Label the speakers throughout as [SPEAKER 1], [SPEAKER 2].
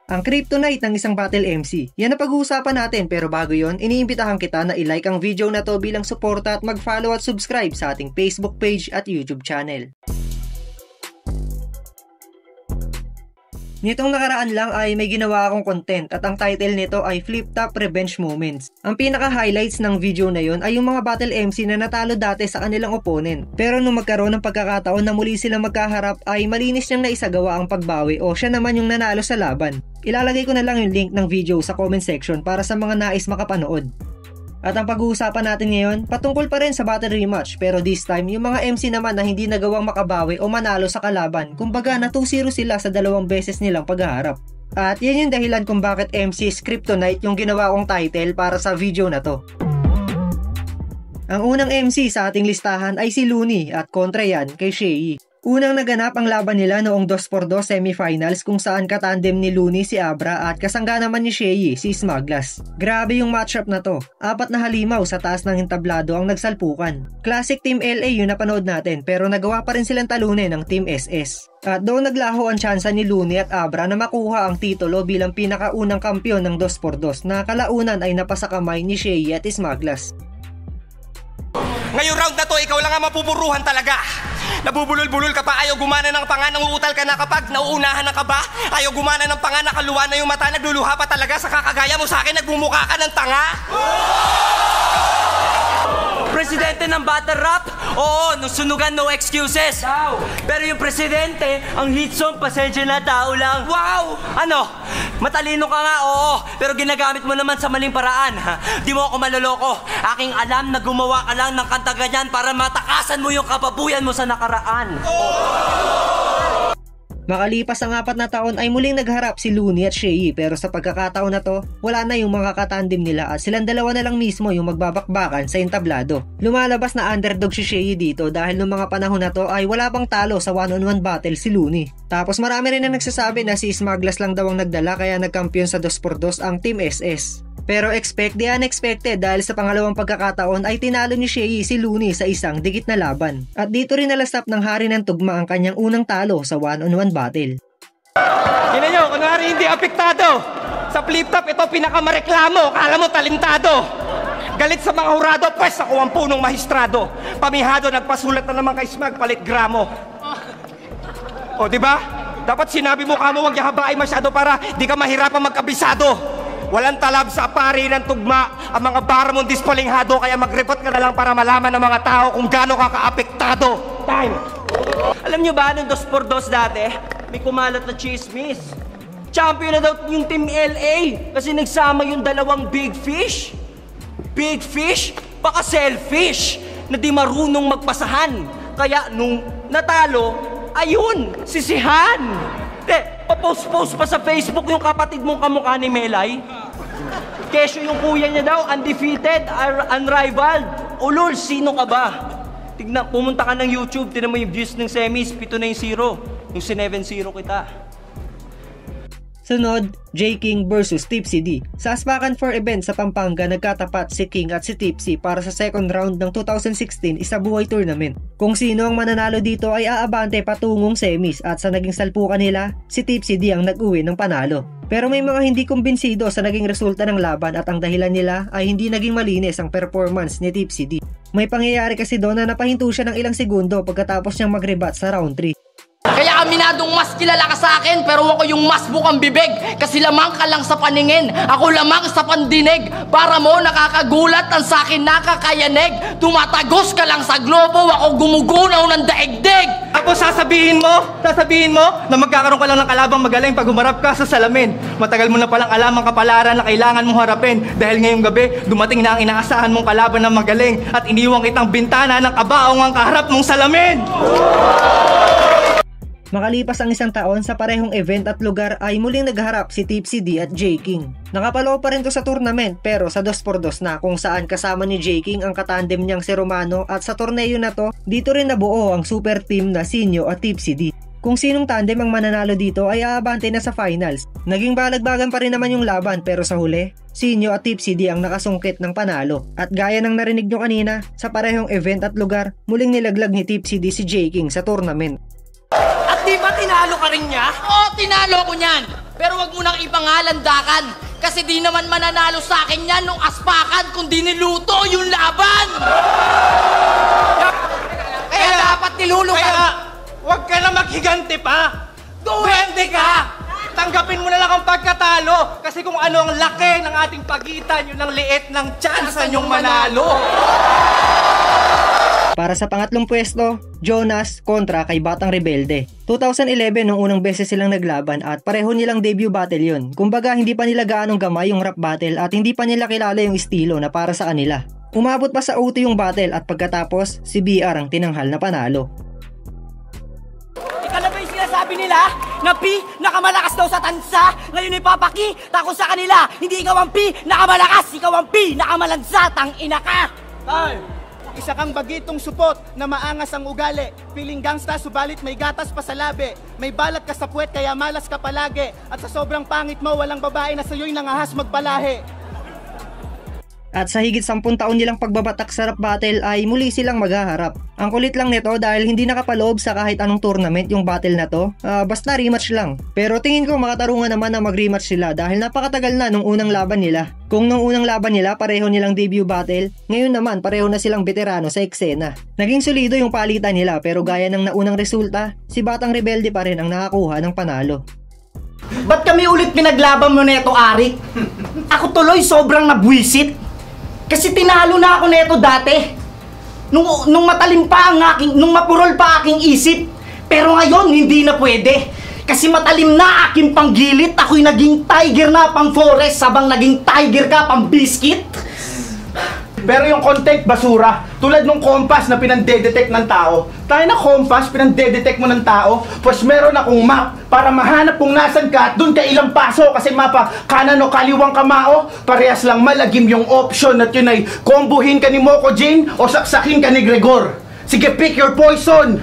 [SPEAKER 1] ang kryptonite ng isang battle MC. Yan na pag-uusapan natin, pero bago yon, iniimbitahan kita na i-like ang video na to bilang suporta at mag-follow at subscribe sa ating Facebook page at YouTube channel. Nitong nakaraan lang ay may ginawa akong content at ang title nito ay Flip Top Revenge Moments. Ang pinaka-highlights ng video na yon ay yung mga battle MC na natalo dati sa kanilang opponent. Pero nung magkaroon ng pagkakataon na muli silang magkaharap ay malinis niyang naisagawa ang pagbawi o siya naman yung nanalo sa laban. Ilalagay ko na lang yung link ng video sa comment section para sa mga nais makapanood. At ang pag-uusapan natin ngayon, patungkol pa rin sa battle rematch, pero this time, yung mga MC naman na hindi nagawang makabawi o manalo sa kalaban, kumbaga na 2-0 sila sa dalawang beses nilang paghaharap. At yan yung dahilan kung bakit MC is Kryptonite yung ginawa kong title para sa video na to. Ang unang MC sa ating listahan ay si Looney at kontra yan kay Shei. Unang naganap ang laban nila noong 2x2 semifinals kung saan katandem ni Looney si Abra at kasangga naman ni Shei si Smaglas. Grabe yung matchup na to. 4 na halimaw sa taas ng entablado ang nagsalpukan. Classic Team LA yung napanood natin pero nagawa pa rin silang talunin ng Team SS. At doon naglaho ang tsansa ni Looney at Abra na makuha ang titulo bilang pinakaunang kampyon ng 2x2 na kalaunan ay napasakamay ni Shei at Smaglas.
[SPEAKER 2] Ngayong round na to, ikaw lang ang mapupuruhan talaga. Nabubulol-bulol ka pa, ayaw gumana ng panga, nanguutal ka na kapag nauunahan ng kaba. Ayaw gumana ng panga, nakaluwa na yung mata, nagluluha pa talaga sa kakagaya mo sa akin, nagmumukha ka ng tanga.
[SPEAKER 3] Presidente ng battle rap? Oo, nung sunugan, no excuses. Pero yung presidente, ang hit song, pasensya na, tao lang. Wow! Ano? Matalino ka nga, oo. Pero ginagamit mo naman sa maling paraan. Di mo ako maloloko. Aking alam na gumawa ka lang ng kanta ganyan para matakasan mo yung kababuyan mo sa nakaraan.
[SPEAKER 1] Makalipas ang 4 na taon ay muling nagharap si Looney at Shei, pero sa pagkakataon na to, wala na yung mga katandem nila at silang dalawa na lang mismo yung magbabakbakan sa entablado. Lumalabas na underdog si Shei dito dahil noong mga panahon na to ay wala pang talo sa 1-on-1 battle si Looney. Tapos marami rin na nagsasabi na si Smaglas lang daw ang nagdala kaya nagkampiyon sa 2x2 ang Team SS. Pero expect the unexpected dahil sa pangalawang pagkakataon ay tinalo ni Shei si Looney sa isang dikit na laban. At dito rin nalasap ng hari ng tugma ang kanyang unang talo sa 1-on-1 battle.
[SPEAKER 2] Tingnan nyo, kunwari hindi apektado. Sa flip top, ito pinakamareklamo. Kala mo talentado. Galit sa mga hurado, pues ako ang punong mahistrado. Pamihado, nagpasulat na naman kay Smag, palit gramo. O, diba? Dapat sinabi mo kamo, huwag yahabain masyado para di ka mahirapan magkabisado. Walang talab sa pari ng tugma ang mga baramong dispalinghado, kaya mag-report ka na lang para malaman ng mga tao kung gaano ka kaapektado. Time!
[SPEAKER 3] Alam nyo ba, nung 2x2 dati, may kumalat na chismis. Champion na daw yung Team LA kasi nagsama yung dalawang big fish. Big fish? Baka selfish na di marunong magpasahan. Kaya nung natalo, ayun, sisihan. Pa-post-post pa sa Facebook yung kapatid mong kamukha ni Melay. Kesyo yung kuya niya daw, undefeated, unrivaled. Ulol, sino ka ba? Tignan, pumunta ka ng YouTube, tignan mo yung views ng semis, 7 na yung 0. Yung 7-0 kita.
[SPEAKER 1] Sunod, J. King vs Tipsy D. Sa Aspacan 4 event sa Pampanga, nagkatapat si King at si Tipsy para sa second round ng 2016 Isabuhay Tournament. Kung sino ang mananalo dito ay aabante patungong semis at sa naging salpukan nila, si Tipsy D ang nag-uwi ng panalo. Pero may mga hindi kumbinsido sa naging resulta ng laban at ang dahilan nila ay hindi naging malinis ang performance ni Tipsy D. May pangyayari kasi doon na napahinto siya ng ilang segundo pagkatapos niyang mag-rebat sa round 3.
[SPEAKER 4] Kaya aminadong mas kilala ka sa akin, pero ako yung mas bukang bibig. Kasi lamang ka lang sa paningin, ako lamang sa pandinig. Para mo nakakagulat, ang sakin nakakayanig. Tumatagos ka lang sa globo, ako gumugunaw ng daigdig.
[SPEAKER 2] Tapos sasabihin mo na magkakaroon ka lang ng kalabang magaling pag humarap ka sa salamin. Matagal mo na palang alam ang kapalaran na kailangan mong harapin. Dahil ngayong gabi, dumating na ang inaasahan mong kalaban na magaling. At iniwang kitang bintana ng kabaong ang kaharap mong salamin.
[SPEAKER 1] Makalipas ang isang taon sa parehong event at lugar ay muling nagharap si Tipsy D at J. King. Nakapalo pa rin to sa tournament pero sa 2x2 na kung saan kasama ni J. King ang katandem niyang si Romano at sa torneo na to, dito rin nabuo ang super team na Sinyo at Tipsy D. Kung sinong tandem ang mananalo dito ay aabante na sa finals. Naging balagbagan pa rin naman yung laban pero sa huli, Sinyo at Tipsy D ang nakasungkit ng panalo. At gaya ng narinig nyo kanina, sa parehong event at lugar, muling nilaglag ni Tipsy D si J. King sa tournament.
[SPEAKER 3] At di ba tinalo ka rin niya?
[SPEAKER 4] Oo, tinalo ko niyan. Pero wag mo nang ipangalandakan. Kasi di naman mananalo sa akin yan nung aspakan kung di niluto yung laban. Kaya dapat nilulukan.
[SPEAKER 2] Kaya, wag ka na maghiganti pa. Duwende ka! Tanggapin mo na lang ang pagkatalo. Kasi kung ano ang laki ng ating pagitan, yun ang liit ng chance nyong manalo.
[SPEAKER 1] Para sa pangatlong pwesto, Jonas kontra kay Batang Rebelde. 2011 nung unang beses silang naglaban at pareho nilang debut battle yun. Kumbaga hindi pa nila gaanong gamay yung rap battle at hindi pa nila kilala yung estilo na para sa kanila. Umabot pa sa OT yung battle at pagkatapos si BR ang tinanghal na panalo.
[SPEAKER 3] Ika na ba yung sinasabi nila? Na P, nakamalakas daw sa tansa. Ngayon ipapaki, tako sa kanila. Hindi ikaw ang P, nakamalakas. Ikaw ang P, nakamalansa. Tangina ka.
[SPEAKER 5] Ay, isa kang bagitong supot na maangas ang ugali. Piling gangsta subalit may gatas pa sa labi. May balat ka sa puwet kaya malas ka palagi. At sa sobrang pangit mo walang babae na sa'yo'y nangahas magpalahi.
[SPEAKER 1] At sa higit 10 taon nilang pagbabatak sa rap battle ay muli silang maghaharap. Ang kulit lang nito dahil hindi nakapaloob sa kahit anong tournament yung battle na to, basta rematch lang. Pero tingin ko makatarungan naman na mag-rematch sila dahil napakatagal na nung unang laban nila. Kung nung unang laban nila pareho nilang debut battle, ngayon naman pareho na silang veterano sa eksena. Naging solido yung palitan nila pero gaya ng naunang resulta, si Batang Rebelde pa rin ang nakakuha ng panalo.
[SPEAKER 3] Ba't kami ulit pinaglaban mo neto, Arik? Ako tuloy sobrang nabwisit. Kasi tinalo na ako neto dati. Nung matalim pa ang aking, nung mapurol pa aking isip. Pero ngayon, hindi na pwede. Kasi matalim na aking panggilit. Ako'y naging tiger na pang forest. Sabang naging tiger ka pang biscuit.
[SPEAKER 5] Pero yung content basura, tulad nung compass na pinande-detect ng tao. Tayo na compass, pinande-detect mo ng tao. Pues meron akong map para mahanap kung nasan ka at dun ka ilang paso. Kasi mapa kanan o kaliwang kamao, parehas lang malagim yung option at yun ay kombuhin ka ni Moko Jane o saksakin ka ni Gregor. Sige, pick your poison!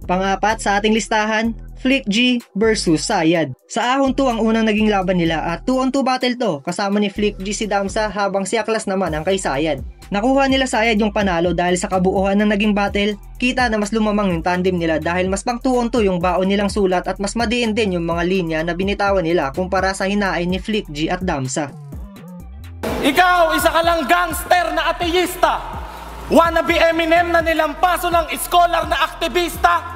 [SPEAKER 1] Pangapat sa ating listahan, Flick G versus Sayad. Sa Ahon 2 ang unang naging laban nila at 2-on-2 battle to kasama ni Flick G si Damsa habang si Aklas naman ang kay Sayad. Nakuha nila Sayad yung panalo dahil sa kabuuan ng naging battle, kita na mas lumamang yung tandem nila dahil mas pang 2-on-2 yung baon nilang sulat at mas madiin din yung mga linya na binitawan nila kumpara sa hinain ni Flick G at Damsa.
[SPEAKER 6] Ikaw, isa ka lang gangster na ateista. Wannabe Eminem na nilampaso ng scholar na aktivista.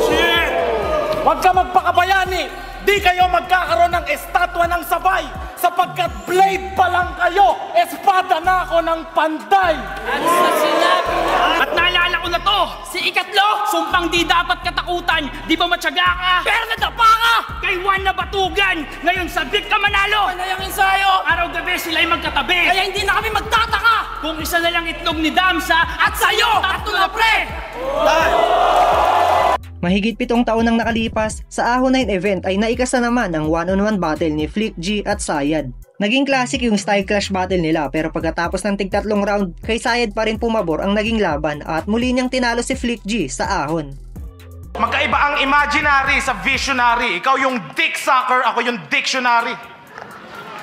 [SPEAKER 6] Shit! Huwag ka magpakabayani. Di kayo magkakaroon ng estatwa ng sabay sapagkat blade pa lang kayo, espada na ako ng panday.
[SPEAKER 3] At sa sinabi niya. At naalala ko na to, si Ikatlo, sumpang di dapat katakutan, di ba matyaga ka? Pero nadapa ka! Kay Juan na batugan, ngayon sabik ka manalo! Panayang ensayo! Araw-gabi sila'y magkatabi, kaya hindi na kami magtataka! Kung isa na lang itlog ni Damsa at sa'yo, tatlo na pre!
[SPEAKER 1] Mahigit 7 taon nang nakalipas, sa Ahon 9 event ay naikasa naman ang one-on-one battle ni Flick G at Sayad. Naging classic yung style clash battle nila pero pagkatapos ng tig-3 round, kay Sayad pa rin pumabor ang naging laban at muli niyang tinalo si Flick G sa Ahon.
[SPEAKER 6] Magkaiba ang imaginary sa visionary. Ikaw yung dick sucker, ako yung dictionary.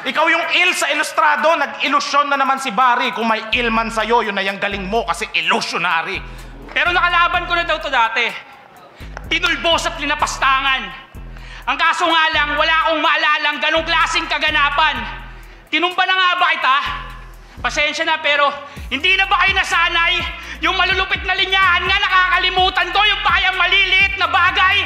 [SPEAKER 6] Ikaw yung ill sa ilustrado, nag-ilusyon na naman si Barry. Kung may ill man sa'yo, yun na yung galing mo kasi illusionary.
[SPEAKER 3] Pero nakalaban ko na daw to dati. Tinulbos at linapastangan. Ang kaso nga lang, wala akong maalalang ganong klaseng kaganapan. Tinumba na nga ba kita? Pasensya na pero hindi na ba kayo nasanay? Yung malulupit na linyahan nga nakakalimutan ko, yung bayang maliliit na bagay.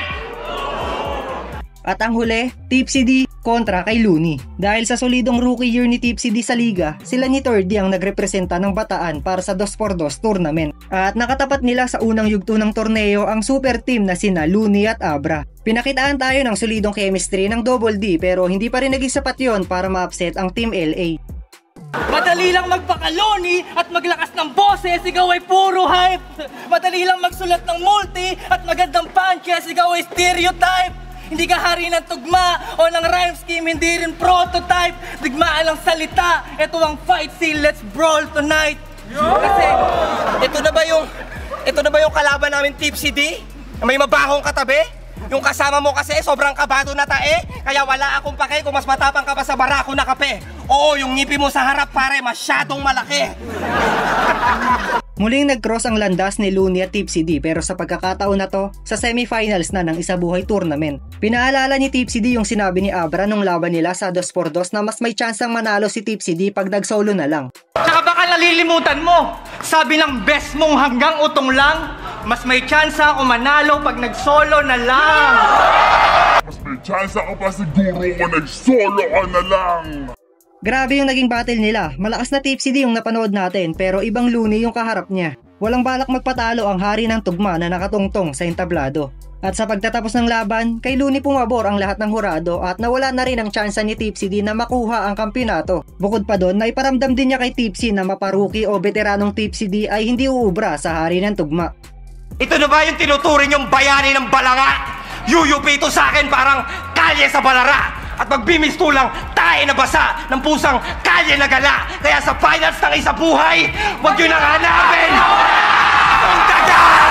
[SPEAKER 1] At ang huli, Tipsy D kontra kay Looney. Dahil sa solidong rookie year ni Tipsy D sa liga, sila ni Tordy ang nagrepresenta ng Bataan para sa 2x2 tournament. At nakatapat nila sa unang yugto ng torneo ang super team na sina Looney at Abra. Pinakitaan tayo ng solidong chemistry ng Double D pero hindi pa rin naging sapat yon para ma-upset ang Team LA.
[SPEAKER 3] Madali lang magpakaloni at maglakas ng boses, ikaw ay puro hype. Madali lang magsulat ng multi at magandang punches, ikaw ay stereotype. Hindi ka hari ng tugma o ng rhyme scheme, hindi rin prototype. Digmaan lang salita, ito ang fight scene, let's brawl tonight. Kasi, ito na ba yung kalaban namin Tipsy D? May mabahong katabi? Yung kasama mo kasi sobrang kabado na tae, kaya wala akong pake kung mas matapang ka pa sa barako na kape. Oo, yung ngipi mo sa harap pare, masyadong malaki.
[SPEAKER 1] Muling nag-cross ang landas ni Looney at Tipsy D pero sa pagkakataon na to, sa semifinals na ng Isabuhay Tournament. Pinaalala ni Tipsy D yung sinabi ni Abra nung laban nila sa 2x2 na mas may chansang manalo si Tipsy D pag nag-solo na lang.
[SPEAKER 2] Tsaka baka nalilimutan mo, sabi ng best mong hanggang utong lang, mas may tsansa ako manalo pag nag-solo na lang.
[SPEAKER 7] Mas may tsansa ka pa siguro kung nag-solo ka na lang.
[SPEAKER 1] Grabe yung naging battle nila. Malakas na Tipsy D yung napanood natin pero ibang Looney yung kaharap niya. Walang balak magpatalo ang hari ng tugma na nakatungtong sa entablado. At sa pagtatapos ng laban, kay Looney pumabor ang lahat ng hurado at nawala na rin ang tsansa ni Tipsy D na makuha ang kampiyonato. Bukod pa doon, naiparamdam din niya kay Tipsy na maparuki o veteranong Tipsy D ay hindi uubra sa hari ng tugma.
[SPEAKER 2] Ito na ba yung tinuturing yung bayani ng Balanga? Yuyupi ito sa akin parang kalye sa Balara. At magbimisto lang, tayo na basa ng pusang kalye na gala. Kaya sa finals ng Isabuhay, huwag yun ang hanapin! Ang tagal!